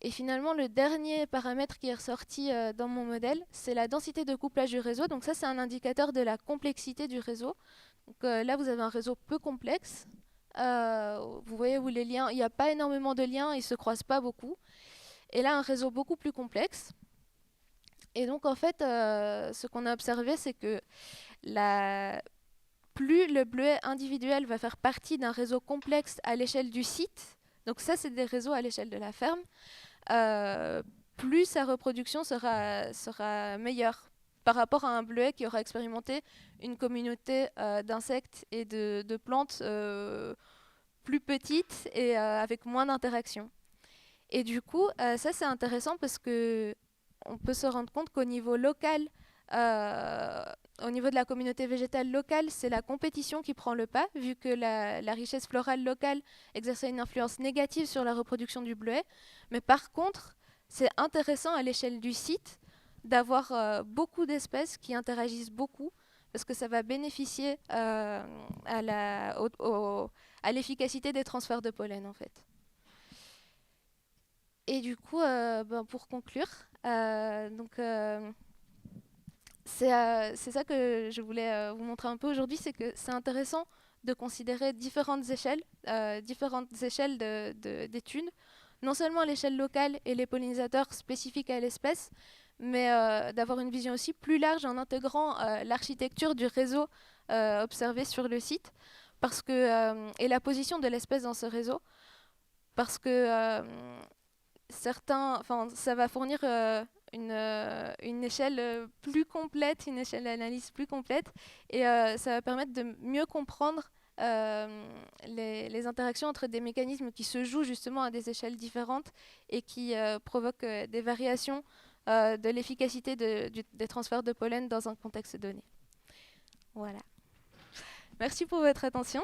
Et finalement, le dernier paramètre qui est ressorti dans mon modèle, c'est la densité de couplage du réseau. Donc ça, c'est un indicateur de la complexité du réseau. Donc là, vous avez un réseau peu complexe. Vous voyez où les liens, il n'y a pas énormément de liens, ils ne se croisent pas beaucoup. Et là, un réseau beaucoup plus complexe. Et donc, en fait, ce qu'on a observé, c'est que plus le bleuet individuel va faire partie d'un réseau complexe à l'échelle du site, donc ça, c'est des réseaux à l'échelle de la ferme, plus sa reproduction sera meilleure par rapport à un bleuet qui aura expérimenté une communauté d'insectes et de plantes plus petites et avec moins d'interactions. Et du coup, ça c'est intéressant parce que on peut se rendre compte qu'au niveau local, au niveau de la communauté végétale locale, c'est la compétition qui prend le pas, vu que la richesse florale locale exerçait une influence négative sur la reproduction du bleuet. Mais par contre, c'est intéressant à l'échelle du site d'avoir beaucoup d'espèces qui interagissent beaucoup, parce que ça va bénéficier à l'efficacité des transferts de pollen, en fait. Et du coup, pour conclure, c'est ça que je voulais vous montrer un peu aujourd'hui, c'est que c'est intéressant de considérer différentes échelles d'études, non seulement l'échelle locale et les pollinisateurs spécifiques à l'espèce, mais d'avoir une vision aussi plus large en intégrant l'architecture du réseau observé sur le site, parce que, et la position de l'espèce dans ce réseau, parce que ça va fournir une échelle plus complète, une échelle d'analyse plus complète, et ça va permettre de mieux comprendre les interactions entre des mécanismes qui se jouent justement à des échelles différentes et qui provoquent des variations de l'efficacité des transferts de pollen dans un contexte donné. Voilà. Merci pour votre attention.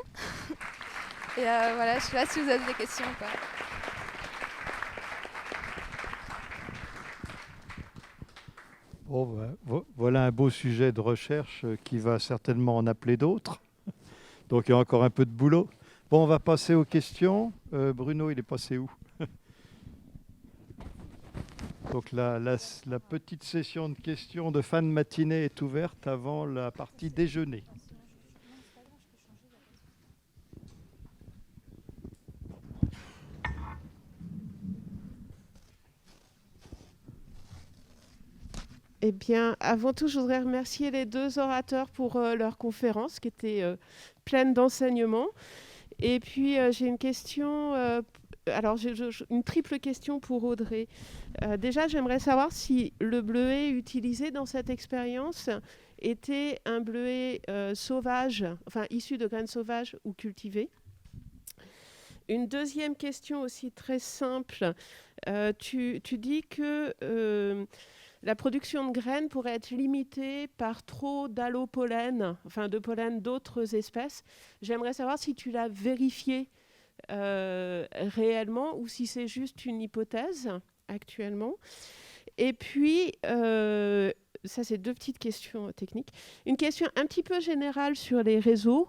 Et voilà, je ne sais pas si vous avez des questions ou pas. Bon, voilà un beau sujet de recherche qui va certainement en appeler d'autres. Donc il y a encore un peu de boulot. Bon, on va passer aux questions. Bruno, il est passé où? Donc la petite session de questions de fin de matinée est ouverte avant la partie déjeuner. Eh bien, avant tout, je voudrais remercier les deux orateurs pour leur conférence qui était pleine d'enseignements. Et puis, j'ai une question, alors j'ai une triple question pour Audrey. Déjà, j'aimerais savoir si le bleuet utilisé dans cette expérience était un bleuet sauvage, enfin issu de graines sauvages ou cultivées. Une deuxième question aussi très simple. Tu dis que la production de graines pourrait être limitée par trop d'allopollen, enfin de pollen d'autres espèces. J'aimerais savoir si tu l'as vérifié réellement ou si c'est juste une hypothèse actuellement. Et puis, ça c'est deux petites questions techniques. Une question un petit peu générale sur les réseaux.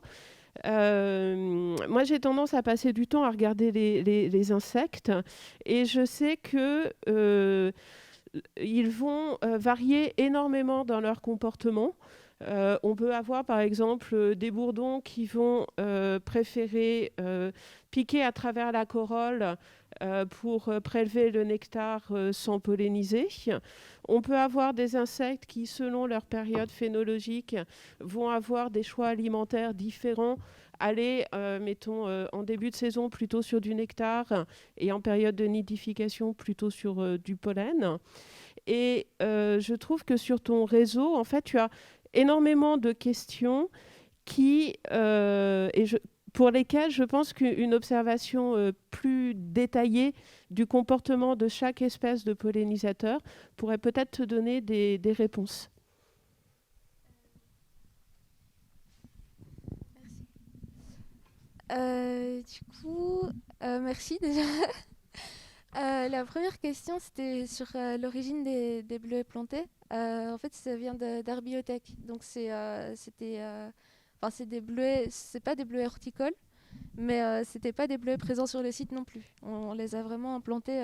Moi, j'ai tendance à passer du temps à regarder les insectes et je sais que ils vont varier énormément dans leur comportement. On peut avoir par exemple des bourdons qui vont préférer piquer à travers la corolle pour prélever le nectar sans polliniser. On peut avoir des insectes qui, selon leur période phénologique, vont avoir des choix alimentaires différents. Aller, mettons, en début de saison plutôt sur du nectar et en période de nidification plutôt sur du pollen. Et je trouve que sur ton réseau, en fait, tu as énormément de questions pour lesquelles je pense qu'une observation plus détaillée du comportement de chaque espèce de pollinisateur pourrait peut-être te donner des réponses. Du coup, merci déjà. La première question, c'était sur l'origine des bleuets plantés. En fait, ça vient d'Arbiothèque. Donc, c'est des bleuets, c'est pas des bleuets horticoles, mais c'était pas des bleuets présents sur le site non plus. On les a vraiment implantés,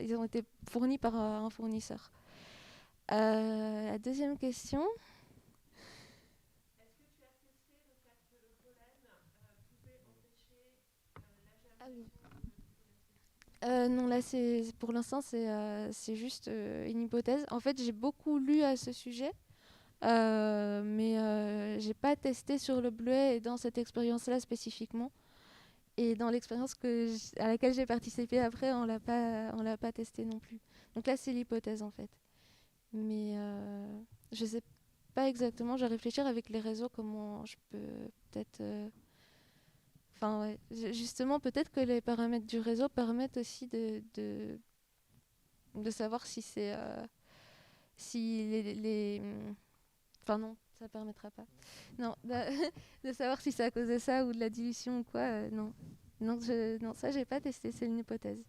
ils ont été fournis par un fournisseur. La deuxième question. Est-ce que tu as testé le fait que le pollen pouvait empêcher la germination? Non, là, pour l'instant, c'est juste une hypothèse. En fait, j'ai beaucoup lu à ce sujet, mais j'ai pas testé sur le bleuet dans cette expérience-là spécifiquement. Et dans l'expérience à laquelle j'ai participé après, on l'a pas testé non plus. Donc là, c'est l'hypothèse en fait. Mais je sais pas exactement. Je vais réfléchir avec les réseaux comment je peux peut-être. Enfin, ouais. Justement, peut-être que les paramètres du réseau permettent aussi de savoir si c'est si enfin non, ça permettra pas. Non, de savoir si c'est à cause de ça ou de la dilution ou quoi. Non, non, ça j'ai pas testé. C'est une hypothèse.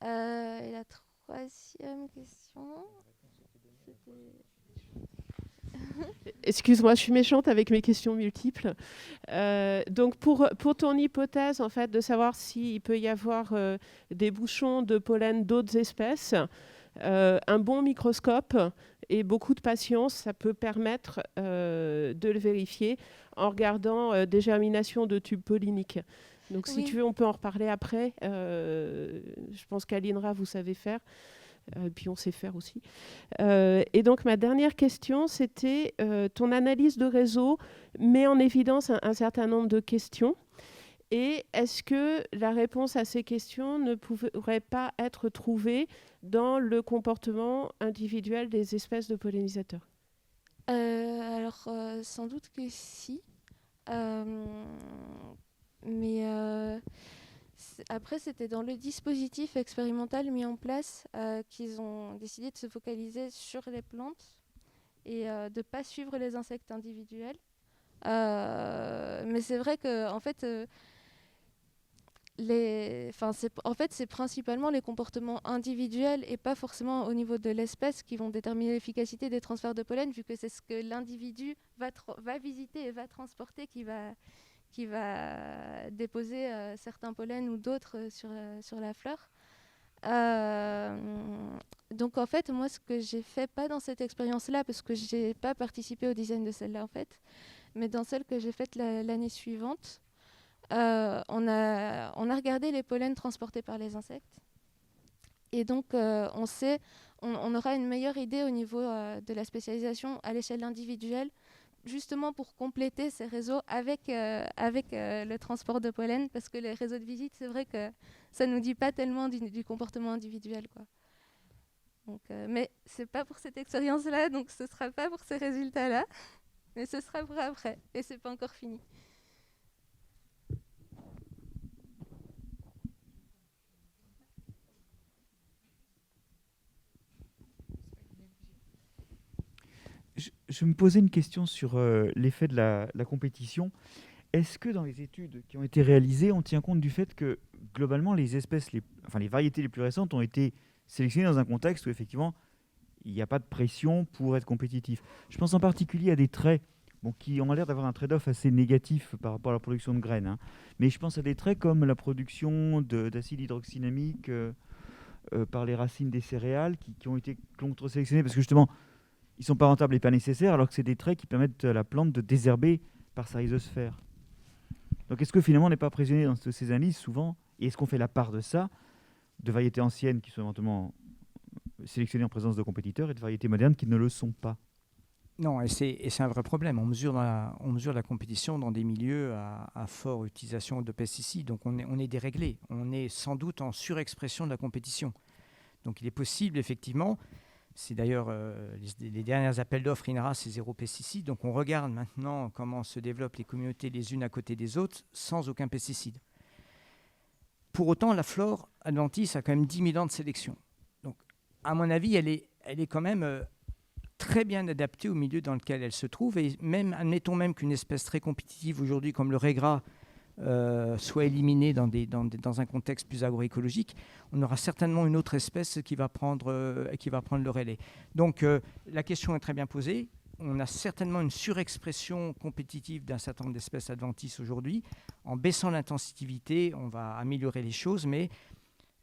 Et la troisième question, c'était. Excuse-moi, je suis méchante avec mes questions multiples. Donc, pour ton hypothèse, en fait, de savoir s'il peut y avoir des bouchons de pollen d'autres espèces, un bon microscope et beaucoup de patience, ça peut permettre de le vérifier en regardant des germinations de tubes polliniques. Donc, si tu veux, on peut en reparler après. Je pense qu'à l'INRA, vous savez faire. Puis on sait faire aussi. Et donc ma dernière question, c'était ton analyse de réseau met en évidence un certain nombre de questions. Et est-ce que la réponse à ces questions ne pourrait pas être trouvée dans le comportement individuel des espèces de pollinisateurs ? Alors, sans doute que si. Mais après, c'était dans le dispositif expérimental mis en place qu'ils ont décidé de se focaliser sur les plantes et de ne pas suivre les insectes individuels. Mais c'est vrai que en fait, c'est principalement les comportements individuels et pas forcément au niveau de l'espèce qui vont déterminer l'efficacité des transferts de pollen, vu que c'est ce que l'individu va visiter et va transporter qui va déposer certains pollens ou d'autres sur la fleur. Donc en fait, moi, ce que j'ai fait, pas dans cette expérience-là, parce que j'ai pas participé au design de celle-là en fait, mais dans celle que j'ai faite l'année suivante, on a regardé les pollens transportés par les insectes. Et donc, on aura une meilleure idée au niveau de la spécialisation à l'échelle individuelle, justement pour compléter ces réseaux avec le transport de pollen, parce que les réseaux de visite, c'est vrai que ça ne nous dit pas tellement du comportement individuel, quoi. Donc, mais ce n'est pas pour cette expérience-là, donc ce ne sera pas pour ces résultats-là, mais ce sera pour après, et ce n'est pas encore fini. Je me posais une question sur l'effet de la compétition. Est-ce que dans les études qui ont été réalisées, on tient compte du fait que globalement les variétés les plus récentes ont été sélectionnées dans un contexte où effectivement il n'y a pas de pression pour être compétitif? Je pense en particulier à des traits qui ont l'air d'avoir un trade-off assez négatif par rapport à la production de graines, hein. Mais je pense à des traits comme la production d'acide hydroxynamique par les racines des céréales qui ont été contre-sélectionnés parce que justement ils ne sont pas rentables et pas nécessaires, alors que c'est des traits qui permettent à la plante de désherber par sa rhizosphère. Donc est-ce que finalement on n'est pas prisonnier dans ces analyses souvent, et est-ce qu'on fait la part de ça, de variétés anciennes qui sont éventuellement sélectionnées en présence de compétiteurs et de variétés modernes qui ne le sont pas? Non, et c'est un vrai problème. On mesure la compétition dans des milieux à forte utilisation de pesticides, donc on est déréglé. On est sans doute en surexpression de la compétition. Donc il est possible effectivement. C'est d'ailleurs les derniers appels d'offres INRA, c'est 0 pesticide. Donc on regarde maintenant comment se développent les communautés les unes à côté des autres sans aucun pesticide. Pour autant, la flore adventice a quand même 10 000 ans de sélection. Donc à mon avis, elle est quand même très bien adaptée au milieu dans lequel elle se trouve. Et même, admettons même qu'une espèce très compétitive aujourd'hui comme le régras soit éliminée dans un contexte plus agroécologique, on aura certainement une autre espèce qui va prendre le relais. Donc la question est très bien posée. On a certainement une surexpression compétitive d'un certain nombre d'espèces adventices aujourd'hui. En baissant l'intensivité, on va améliorer les choses, mais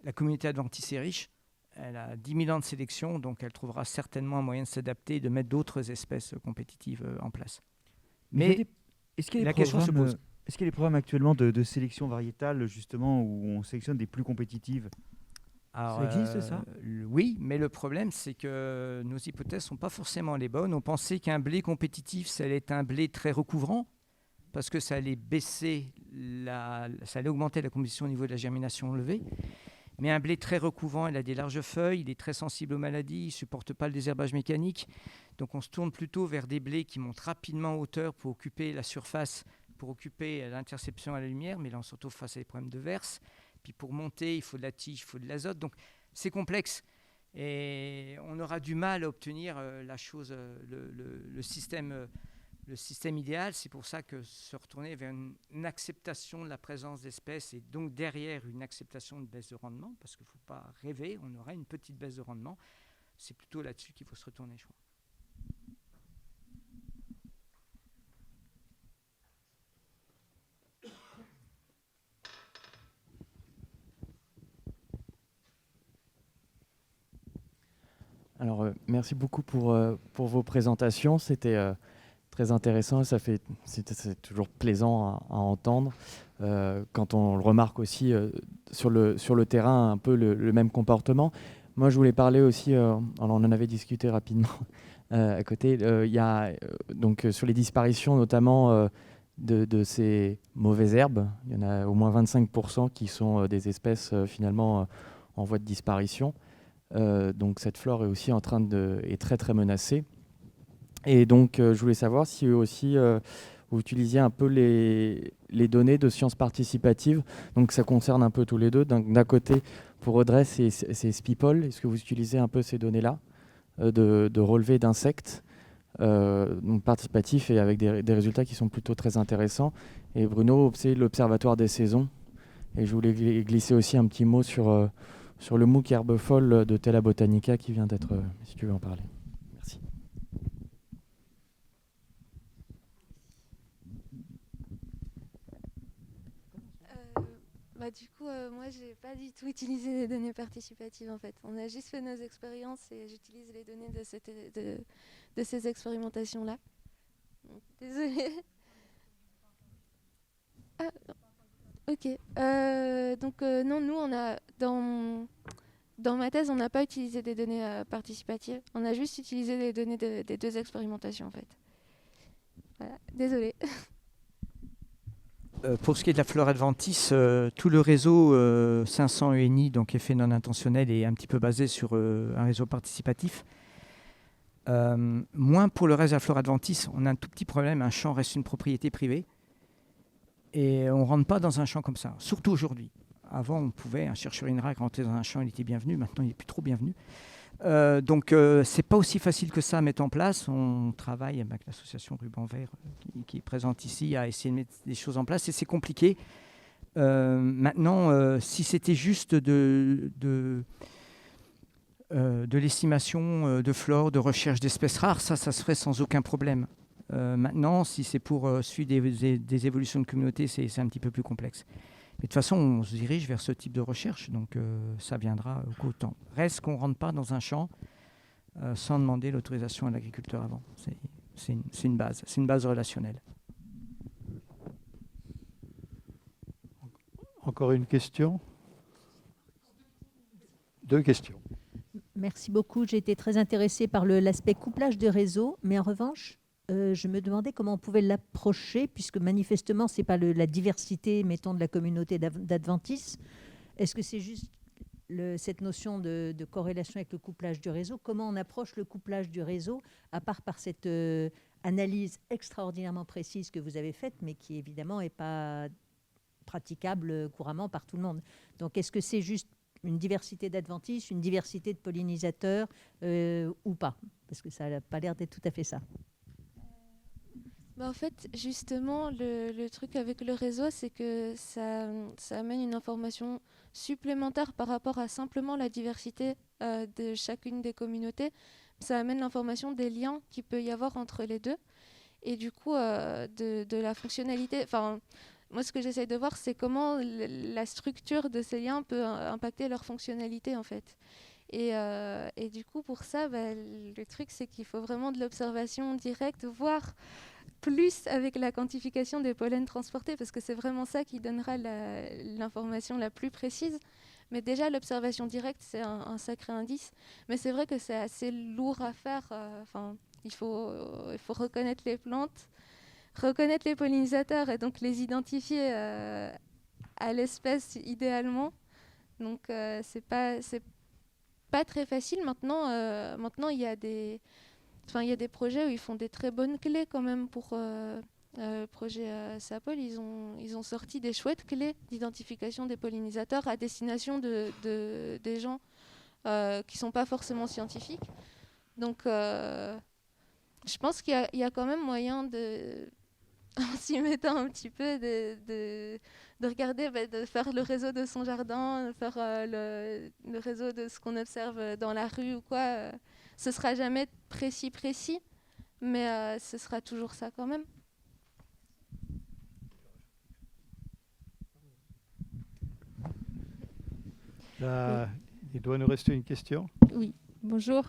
la communauté adventice est riche. Elle a 10 000 ans de sélection, donc elle trouvera certainement un moyen de s'adapter et de mettre d'autres espèces compétitives en place. Mais est-ce qu'il y a la question se pose. Est-ce qu'il y a des programmes actuellement de sélection variétale, justement, où on sélectionne des plus compétitives? Alors, ça existe, ça? Oui, mais le problème, c'est que nos hypothèses ne sont pas forcément les bonnes. On pensait qu'un blé compétitif, ça allait être un blé très recouvrant, parce que ça allait ça allait augmenter la composition au niveau de la germination levée. Mais un blé très recouvrant, il a des larges feuilles, il est très sensible aux maladies, il ne supporte pas le désherbage mécanique. Donc on se tourne plutôt vers des blés qui montent rapidement en hauteur pour occuper la surface, pour occuper l'interception à la lumière, mais là on se retrouve face à des problèmes de verse. Puis pour monter, il faut de la tige, il faut de l'azote. Donc c'est complexe et on aura du mal à obtenir le système idéal. C'est pour ça que se retourner vers une acceptation de la présence d'espèces et donc derrière une acceptation de baisse de rendement, parce qu'il ne faut pas rêver, on aura une petite baisse de rendement. C'est plutôt là-dessus qu'il faut se retourner, je crois. Alors, merci beaucoup pour vos présentations. C'était très intéressant. C'est toujours plaisant à entendre. Quand on le remarque aussi sur le terrain, un peu le même comportement. Moi, je voulais parler aussi, alors on en avait discuté rapidement à côté, il y a donc sur les disparitions notamment de ces mauvaises herbes. Il y en a au moins 25% qui sont des espèces finalement en voie de disparition. Donc cette flore est aussi est très très menacée. Et donc je voulais savoir si eux aussi vous utilisiez un peu les données de sciences participatives. Donc ça concerne un peu tous les deux. D'un côté, pour Audrey, c'est Spipol. Est-ce que vous utilisez un peu ces données-là de relevé d'insectes donc participatifs et avec des résultats qui sont plutôt très intéressants. Et Bruno, c'est l'Observatoire des saisons. Et je voulais glisser aussi un petit mot sur le MOOC Herbe Folle de Tela Botanica qui vient d'être, si tu veux en parler. Merci. Du coup, moi, j'ai pas du tout utilisé les données participatives en fait. On a juste fait nos expériences et j'utilise les données de ces expérimentations-là. Désolée. Ah, ok. Non, nous, on a dans ma thèse, on n'a pas utilisé des données participatives. On a juste utilisé les données des deux expérimentations en fait. Voilà. Désolée. Pour ce qui est de la flore adventice, tout le réseau 500 ENI, donc effet non intentionnel, est un petit peu basé sur un réseau participatif. Moins pour le reste de la flore adventice, on a un tout petit problème, un champ reste une propriété privée et on ne rentre pas dans un champ comme ça, surtout aujourd'hui. Avant, on pouvait, un chercheur INRAE rentrer dans un champ, il était bienvenu, maintenant il n'est plus trop bienvenu. C'est pas aussi facile que ça à mettre en place. On travaille avec l'association Ruban Vert qui est présente ici à essayer de mettre des choses en place et c'est compliqué. Maintenant, si c'était juste de l'estimation de flore, de recherche d'espèces rares, ça se ferait sans aucun problème. Maintenant, si c'est pour suivre des évolutions de communauté, c'est un petit peu plus complexe. Mais de toute façon, on se dirige vers ce type de recherche, donc ça viendra au cours du temps. Reste qu'on ne rentre pas dans un champ sans demander l'autorisation à l'agriculteur avant. C'est une base relationnelle. Encore une question? Deux questions. Merci beaucoup. J'ai été très intéressée par l'aspect couplage de réseau, mais en revanche, je me demandais comment on pouvait l'approcher, puisque manifestement, ce n'est pas la diversité, mettons, de la communauté d'adventistes. Est-ce que c'est juste cette notion de corrélation avec le couplage du réseau? Comment on approche le couplage du réseau, à part par cette analyse extraordinairement précise que vous avez faite, mais qui évidemment n'est pas praticable couramment par tout le monde. Donc, est-ce que c'est juste une diversité d'adventistes, une diversité de pollinisateurs ou pas? Parce que ça n'a pas l'air d'être tout à fait ça. En fait, justement, le truc avec le réseau, c'est que ça amène une information supplémentaire par rapport à simplement la diversité de chacune des communautés. Ça amène l'information des liens qu'il peut y avoir entre les deux. Et du coup, de la fonctionnalité... Moi, ce que j'essaye de voir, c'est comment la structure de ces liens peut impacter leur fonctionnalité, en fait. Et du coup, pour ça, le truc, c'est qu'il faut vraiment de l'observation directe, voire plus avec la quantification des pollens transportés, parce que c'est vraiment ça qui donnera l'information la plus précise. Mais déjà, l'observation directe, c'est un sacré indice. Mais c'est vrai que c'est assez lourd à faire. Il faut reconnaître les plantes, reconnaître les pollinisateurs et donc les identifier à l'espèce idéalement. Donc, c'est pas très facile. Maintenant, il y a des projets où ils font des très bonnes clés quand même pour le projet Sapol. Ils ont sorti des chouettes clés d'identification des pollinisateurs à destination des gens qui ne sont pas forcément scientifiques. Donc, je pense qu'il y a quand même moyen en s'y mettant un petit peu de regarder, de faire le réseau de son jardin, de faire le réseau de ce qu'on observe dans la rue ou quoi. Ce ne sera jamais précis, mais ce sera toujours ça quand même. Il doit nous rester une question. Oui, bonjour.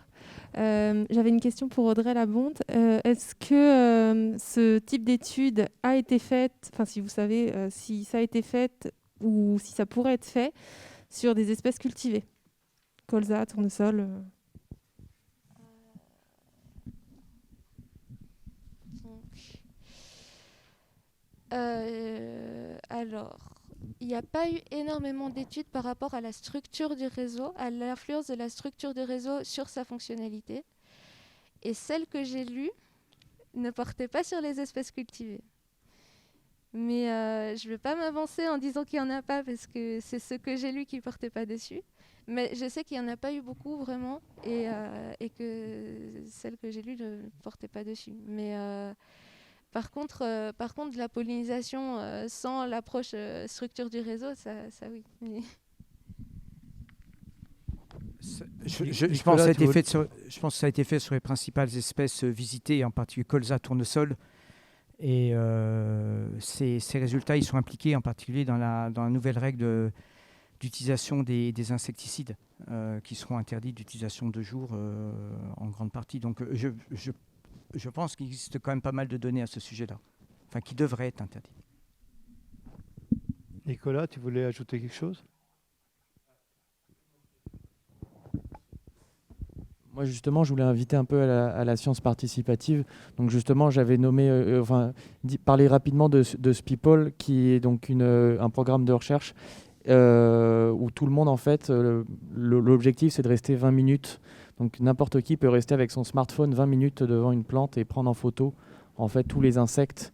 J'avais une question pour Audrey Labonte. Est-ce que ce type d'étude a été faite, si vous savez si ça a été fait ou si ça pourrait être fait sur des espèces cultivées? colza, tournesol. Alors, il n'y a pas eu énormément d'études par rapport à la structure du réseau, à l'influence de la structure du réseau sur sa fonctionnalité. Et celles que j'ai lues ne portaient pas sur les espèces cultivées. Mais je ne vais pas m'avancer en disant qu'il n'y en a pas, parce que c'est ce que j'ai lu qui ne portait pas dessus. Mais je sais qu'il n'y en a pas eu beaucoup, vraiment, et que celles que j'ai lues ne portaient pas dessus. Mais par contre, de la pollinisation sans l'approche structure du réseau, ça oui. Mais... Je pense que ça a été fait sur les principales espèces visitées, en particulier colza, tournesol. Et ces résultats, ils sont impliqués en particulier dans la nouvelle règle d'utilisation des insecticides qui seront interdits d'utilisation de jour en grande partie. Donc je pense qu'il existe quand même pas mal de données à ce sujet-là, enfin qui devraient être interdites. Nicolas, tu voulais ajouter quelque chose ? Moi, justement, je voulais inviter un peu à la science participative. Donc, justement, j'avais nommé, parler rapidement de SPIPOL, qui est donc un programme de recherche où tout le monde, en fait, l'objectif, c'est de rester 20 minutes. Donc, n'importe qui peut rester avec son smartphone 20 minutes devant une plante et prendre en photo, en fait, tous les insectes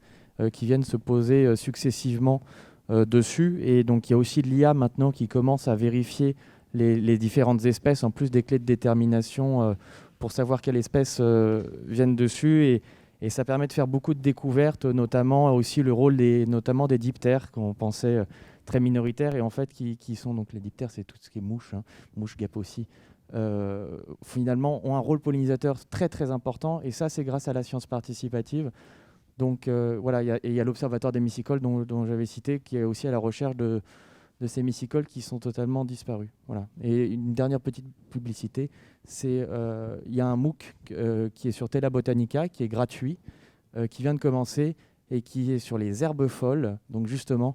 qui viennent se poser successivement dessus. Et donc, il y a aussi de l'IA maintenant qui commence à vérifier les différentes espèces, en plus des clés de détermination pour savoir quelles espèces viennent dessus. Et ça permet de faire beaucoup de découvertes, notamment aussi le rôle notamment des diptères, qu'on pensait très minoritaires, et en fait qui sont, donc les diptères, c'est tout ce qui est mouches, mouches, guêpes aussi, finalement ont un rôle pollinisateur très très important, et ça c'est grâce à la science participative. Donc voilà, il y a l'Observatoire des mycicoles dont j'avais cité, qui est aussi à la recherche de ces mycicoles qui sont totalement disparus. Voilà. Et une dernière petite publicité, c'est il y a un MOOC qui est sur Tela Botanica, qui est gratuit, qui vient de commencer et qui est sur les herbes folles. Donc justement,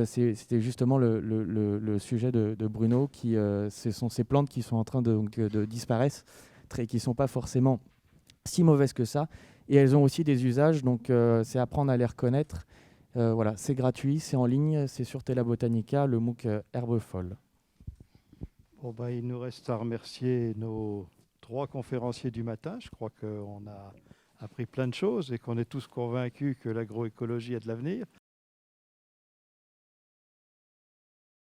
c'était justement le sujet de Bruno, ce sont ces plantes qui sont en train de disparaître, qui ne sont pas forcément si mauvaises que ça. Et elles ont aussi des usages, donc c'est apprendre à les reconnaître. Voilà, c'est gratuit, c'est en ligne, c'est sur Tela Botanica, le MOOC Herbes folles. Bon, ben, il nous reste à remercier nos 3 conférenciers du matin. Je crois qu'on a appris plein de choses et qu'on est tous convaincus que l'agroécologie a de l'avenir.